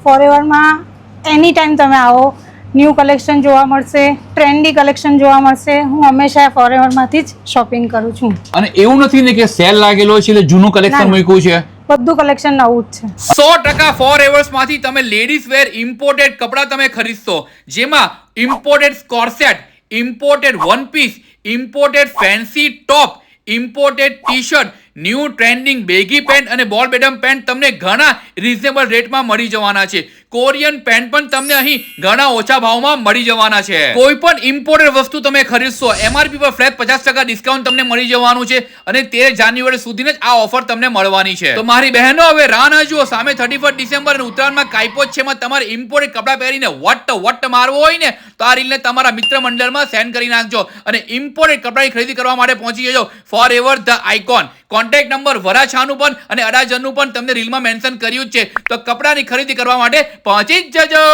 ફોરએવરમાં એની time તમે આવો, new collection જોવા મળશે, ટ્રેન્ડી કલેક્શન જોવા મળશે. હું હંમેશા ફોરએવરમાંથી જ શોપિંગ કરું છું. અને એવું નથી ને કે સેલ લાગેલો છે એટલે જૂનું કલેક્શન મૂક્યું છે? બધું કલેક્શન નવું જ છે. 100% ફોરએવર્સ માંથી તમે લેડીઝ વેર ઇમ્પોર્ટેડ કપડા તમે ખરીદશો, જેમાં ઇમ્પોર્ટેડ સ્કોર્સેટ, imported one piece, imported fancy top, imported T shirt, new trending baggy pant અને બોલ બેટમ પેન્ટ તમને ઘણા રીઝનેબલ રેટમાં મળી જવાના છે. કોરિયન પેન્ટ પણ તમને અહીં ઘણા ઓછા ભાવમાં મળી જવાના છે. કોઈ પણ ઇમ્પોર્ટેડ વસ્તુ તમે ખરીદશો, એમઆરપી પર ફ્લેટ 50% ડિસ્કાઉન્ટ તમને મળી જવાનું છે અને 13 જાન્યુઆરી સુધીને જ આ ઓફર તમને મળવાની છે. તો મારી બહેનો હવે રાહ ન જુઓ, સામે 31 ડિસેમ્બર અને ઉત્તરાયણમાં કાઈપોચ છે, માં તમારે ઇમ્પોર્ટેડ કપડા પહેરીને વટ મારવો હોય ને તો આ રીલને તમારા મિત્ર મંડળમાં સેન્ડ કરી નાખજો અને ઇમ્પોર્ટેડ કપડાની ખરીદી કરવા માટે પહોંચી જજો forever the icon. Contact number વરાછાનું પણ અને અડાજણનું પણ તમને રીલમાં મેન્શન કર્યું જ છે. તો કપડાની ખરીદી કરવા માટે પહોંચી જ જજો.